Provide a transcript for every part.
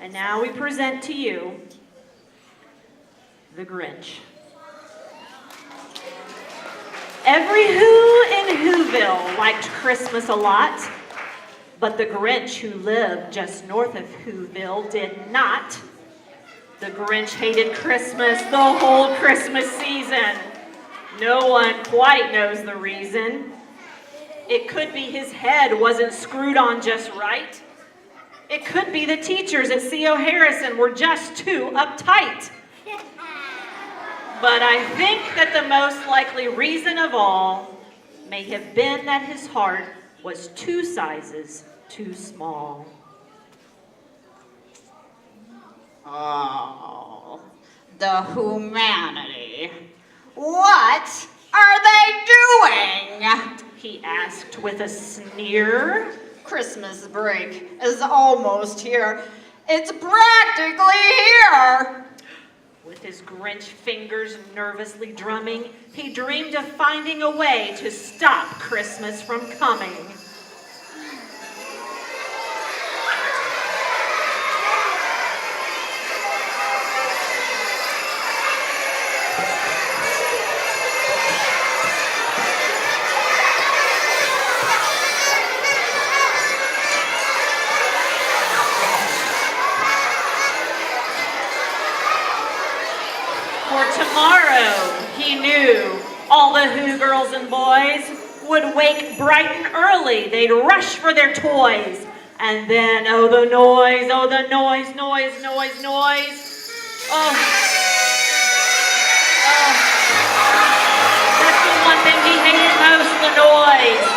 And now we present to you the Grinch. Every Who in Whoville liked Christmas a lot, but the Grinch who lived just north of Whoville did not. The Grinch hated Christmas the whole Christmas season. No one quite knows the reason. It could be his head wasn't screwed on just right. It could be the teachers at C.O. Harrison were just too uptight. But I think that the most likely reason of all may have been that his heart was 2 sizes too small. Oh, the humanity. What are they doing? He asked with a sneer. Christmas break is almost here. It's practically here. With his Grinch fingers nervously drumming, he dreamed of finding a way to stop Christmas from coming. For tomorrow, he knew, all the Who girls and boys would wake bright and early. They'd rush for their toys. And then, oh, the noise, noise, noise, noise. Oh. That's the one thing he hated most, the noise.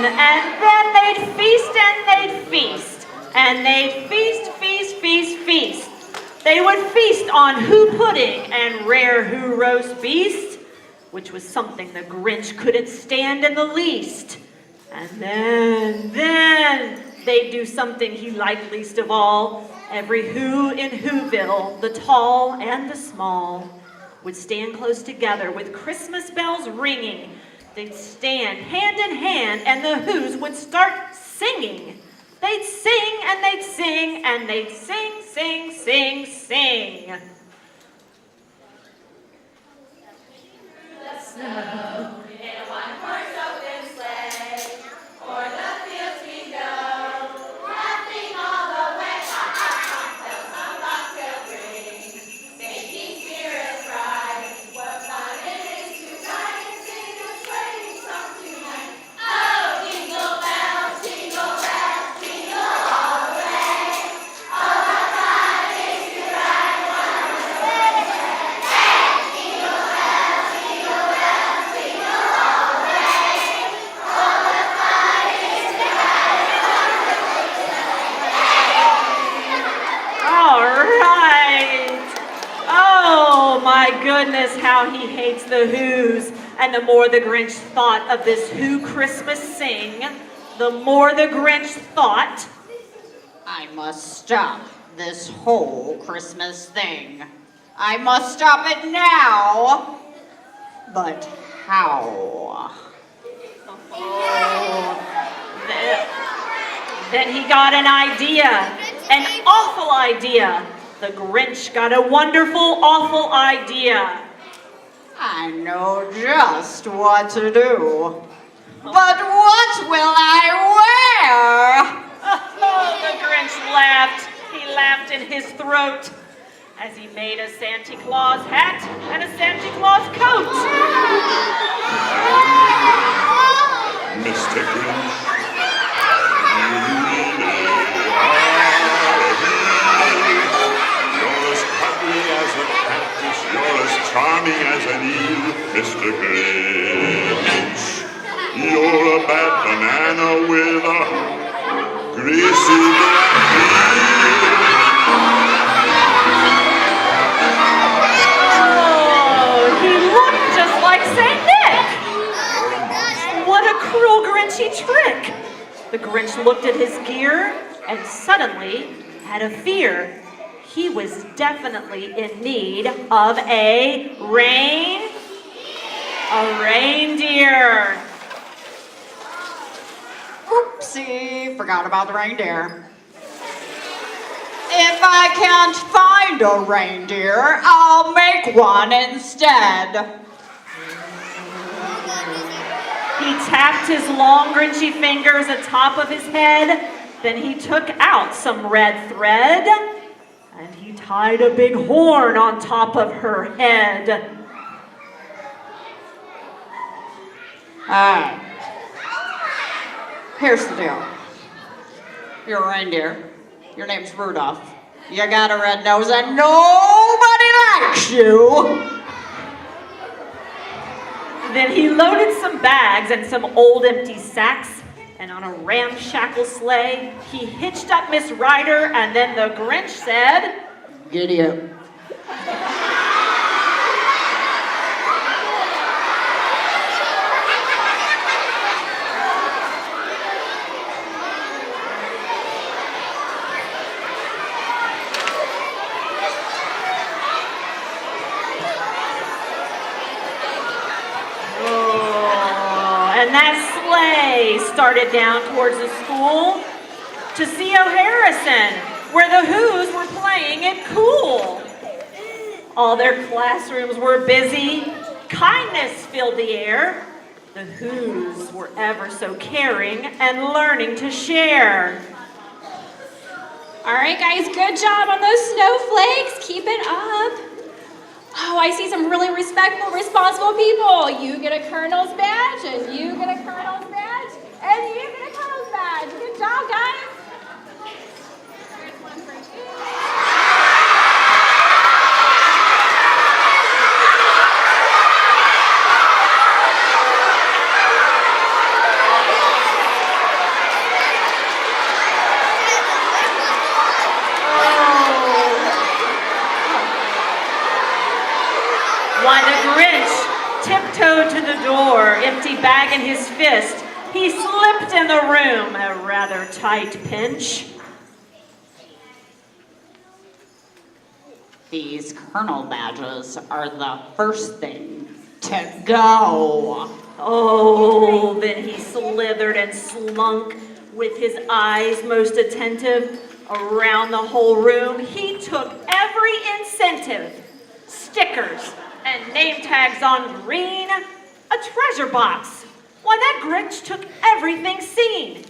And then they'd feast and they'd feast. And they'd feast, feast, feast, feast. They would feast on Who pudding and rare Who roast beast, which was something the Grinch couldn't stand in the least. And then they'd do something he liked least of all. Every Who in Whoville, the tall and the small, would stand close together with Christmas bells ringing. They'd stand hand in hand, and the Whos would start singing. They'd sing, and they'd sing, and they'd sing, sing, sing, sing. The snow in a one-horse open sleigh, o'er the fields we go, laughing all the way. Ha, ha, ha, bells on bobtail ring, making spirits bright. What fun it is to ride and sing a sleighing song tonight. Oh, jingle bells, jingle all the way. Oh, what fun it is to ride one horse open sleigh. Hey, jingle bells, jingle all the way. Oh, what fun it is to ride one horse open sleigh. All right. Oh, my goodness, how he hates the Whos. And the more the Grinch thought of this Who Christmas sing, the more the Grinch thought, I must stop this whole Christmas thing. I must stop it now. But how? Then he got an idea, an awful idea. The Grinch got a wonderful, awful idea. I know just what to do. But what will I wear? Oh, the Grinch laughed. He laughed in his throat as he made a Santa Claus hat and a Santa Claus coat. Mr. Grinch, you're as cuddly as a charming as an eel, Mr. Grinch. You're a bad banana with a greasy black peel. Oh, he looked just like Saint Nick. What a cruel Grinchy trick. The Grinch looked at his gear and suddenly had a fear. He was definitely in need of a reindeer. Oopsie, forgot about the reindeer. If I can't find a reindeer, I'll make one instead. He tapped his long Grinchy fingers atop of his head. Then he took out some red thread and he tied a big horn on top of her head. Alright. Here's the deal. You're a reindeer. Your name's Rudolph. You got a red nose and nobody likes you. Then he loaded some bags and some old empty sacks, and on a ramshackle sleigh, he hitched up Miss Ryder, and then the Grinch said, Giddy up. And that sleigh started down towards the school to C.O. Harrison, where the Who's were playing it cool. All their classrooms were busy. Kindness filled the air. The Who's were ever so caring and learning to share. All right, guys, good job on those snowflakes. Keep it up. Oh, I see some really respectful, responsible people. You get a colonel's badge, and you get a colonel's badge, and you get a colonel's badge. Good job, guys. Here's one for you. Why, the Grinch tiptoed to the door, empty bag in his fist. He slipped in the room, a rather tight pinch. These colonel badges are the first thing to go. Oh, then he slithered and slunk with his eyes most attentive around the whole room. He took every incentive, stickers, and name tags on green, a treasure box. Why, that Grinch took everything seen.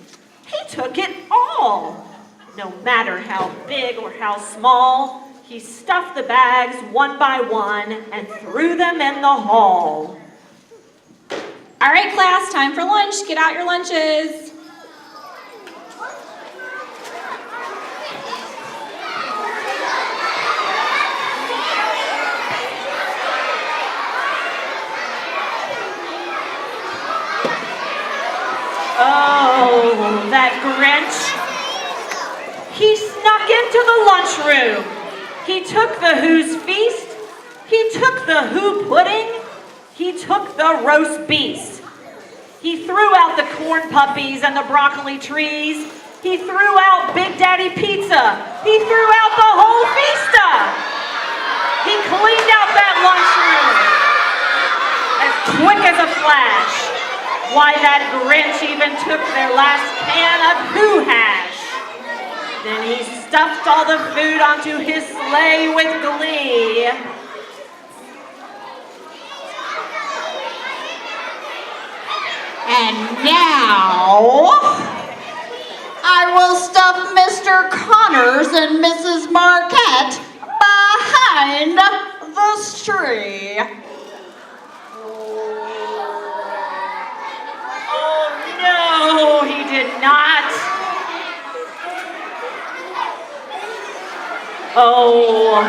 He took it all. No matter how big or how small, he stuffed the bags one by one and threw them in the hall. All right, class, time for lunch. Get out your lunches. Oh, that Grinch. He snuck into the lunchroom. He took the Who's feast. He took the Who pudding. He took the roast beast. He threw out the corn puppies and the broccoli trees. He threw out Big Daddy Pizza. He threw out the whole Fiesta. He cleaned out that lunchroom as quick as a flash. Why, that Grinch even took their last can of Who hash. Then he stuffed all the food onto his sleigh with glee. And now, I will stuff Mr. Connors and Mrs. Marquette behind the tree. No, he did not. Oh.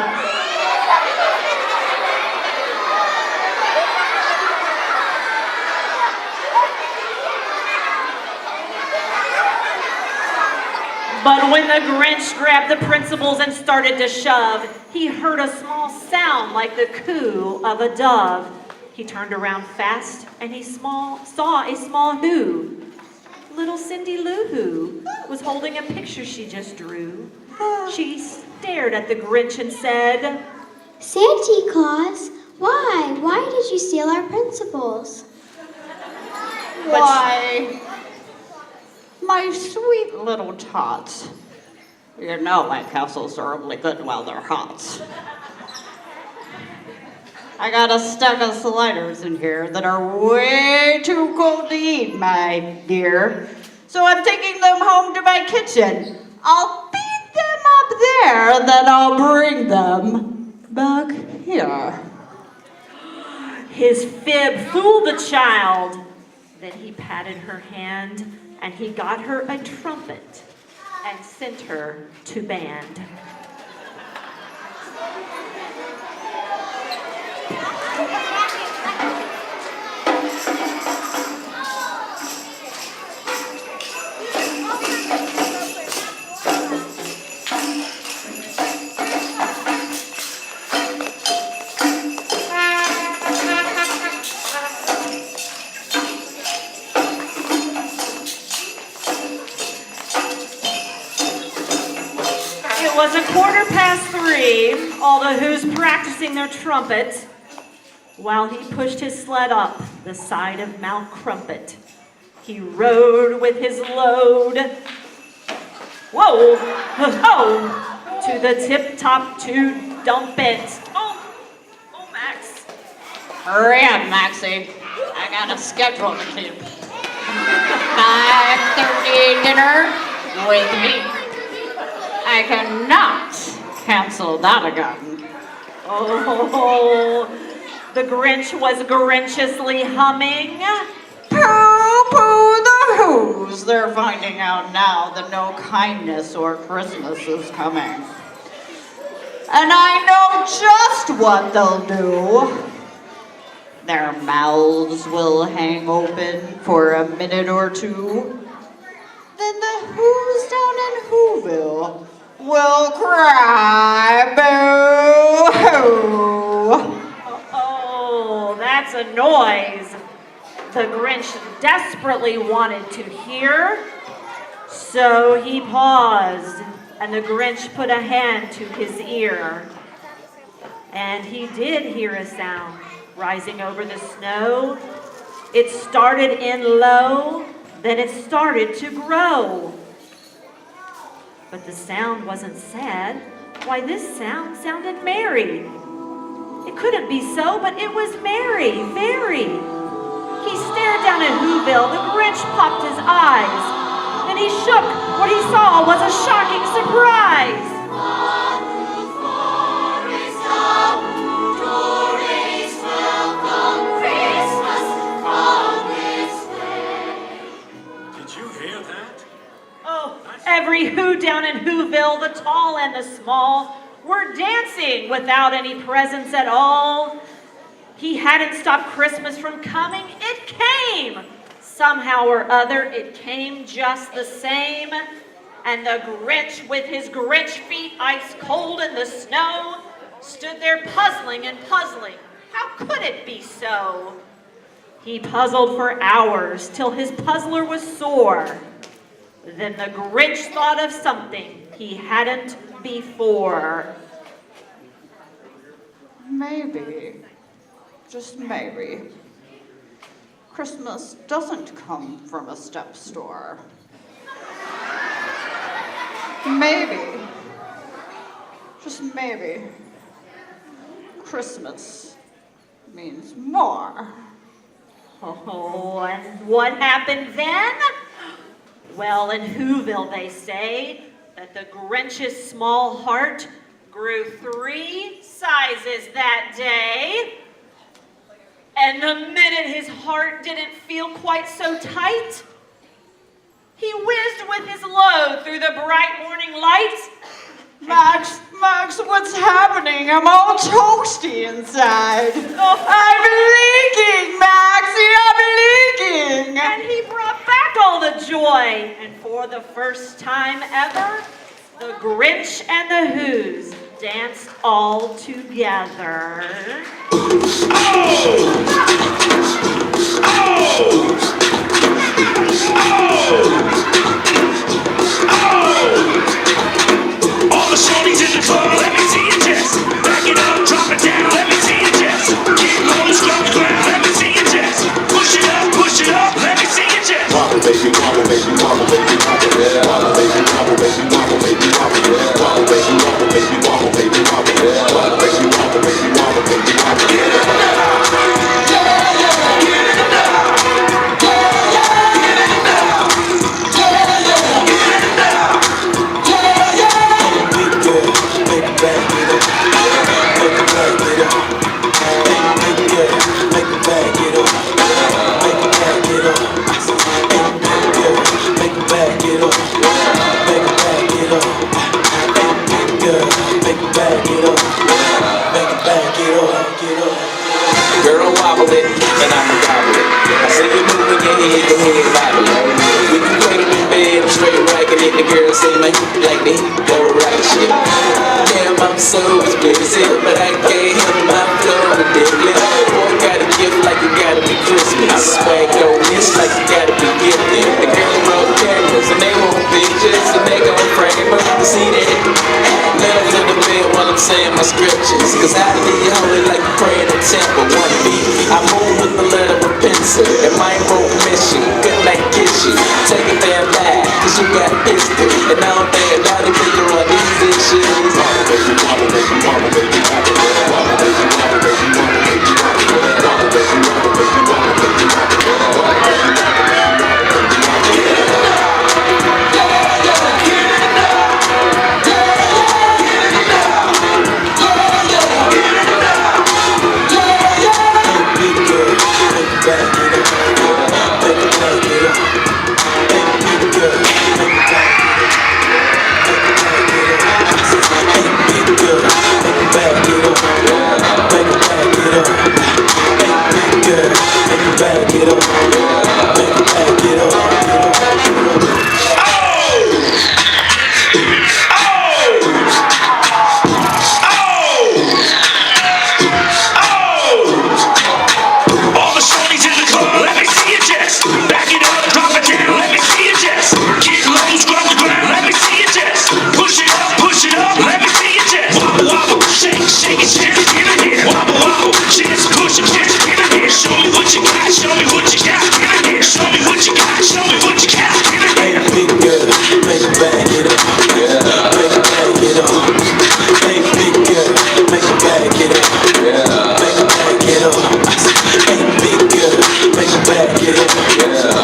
But when the Grinch grabbed the principals and started to shove, he heard a small sound like the coo of a dove. He turned around fast and he saw a small who. Little Cindy Lou Who was holding a picture she just drew. She stared at the Grinch and said, Santa Claus, why? Why did you steal our principles? Why, my sweet little tots. You know my castles are only good while they're hot. I got a stack of sliders in here that are way too cold to eat, my dear. So I'm taking them home to my kitchen. I'll feed them up there, then I'll bring them back here. His fib fooled the child. Then he patted her hand and he got her a trumpet and sent her to band. It was 3:15, all the Who's practicing their trumpet, while he pushed his sled up the side of Mount Crumpet. He rode with his load, whoa, ho, to the tip-top to dump it. Oh, Max. Hurry up, Maxie. I got a schedule to keep. 5:30 dinner with me. I cannot cancel that again. Oh, the Grinch was grinchiously humming. Pooh, the Who's. They're finding out now that no kindness or Christmas is coming. And I know just what they'll do. Their mouths will hang open for a minute or two. Then the Who's down in Whoville will cry boo-hoo. Oh, that's a noise the Grinch desperately wanted to hear. So he paused, and the Grinch put a hand to his ear. And he did hear a sound rising over the snow. It started in low, then it started to grow. But the sound wasn't sad. Why, this sound sounded merry. It couldn't be so, but it was merry, very. He stared down at Whoville. The Grinch popped his eyes. Then he shook. What he saw was a shocking surprise. Every Who down in Whoville, the tall and the small, were dancing without any presents at all. He hadn't stopped Christmas from coming. It came. Somehow or other, it came just the same. And the Grinch, with his Grinch feet ice cold in the snow, stood there puzzling and puzzling. How could it be so? He puzzled for hours till his puzzler was sore. Then the Grinch thought of something he hadn't before. Maybe, just maybe, Christmas doesn't come from a step store. Maybe, just maybe, Christmas means more. Oh, and what happened then? Well, in Whoville they say that the Grinch's small heart grew 3 sizes that day. And the minute his heart didn't feel quite so tight, he whizzed with his load through the bright morning light. Max, what's happening? I'm all toasty inside. Oh. I'm leaking, Maxie, I'm leaking. And he brought back all the joy. And for the first time ever, the Grinch and the Who's danced all together. All the shorties in the club, let me see you just back it up, drop it down, let me see you just get low and scrub the ground, let me see you just push it up, let me see you just wobble, baby, wobble, baby, wobble, baby, wobble, yeah. Wobble, baby, wobble, baby, wobble, baby, wobble, yeah. Wobble, baby, wobble, baby, wobble, baby, wobble, yeah. Wobble, baby, wobble, baby, wobble, baby, wobble, yeah. Girl, wobble it, and I'ma gobble it. I see you moving your head, go ahead, bobble it. We can cradle in bed, I'm straight rocking it. The girl say my hip like the heat, go rock shit. Damn, I'm so explicit, but I can't help my flow ridiculous. Boy, got a gift like it gotta be Christmas. Swag on this like it gotta be gifted. The girl wrote cameras, and they want pictures, and they gon' frame them. You see that? Let them to the bed while I'm saying my scriptures. Cause I need holy like a prayer in the temple. One beat, I move with the letter of pencil. And my won't miss you, good like kiss you. Take it there back, cause you got history. And I don't think a lot of people on these issues. Wobble, baby, wobble, baby, wobble, baby, wobble, yeah. Wobble, baby, wobble, baby, wobble, baby, wobble, yeah. Wobble, baby, wobble, baby, wobble, baby, wobble, yeah. Wobble, baby, wobble, baby, wobble, baby, wobble, yeah. all the shorties in the club, let me see you just back it up, drop it down, let me see you just get low and scrub the ground, let me see you just push it up, let me see you just wobble, wobble, shake, shake it, just give it here, wobble, wobble, just push it, just give it here, show me what you got, show me what you got, give it here, show me what you got, show me what you got, give it here. Big girl, make it back it up, yeah. Make it back it up. Hey, big girl, make it back it up, yeah. Make it back it up. Hey, big girl, make it back it up, yeah.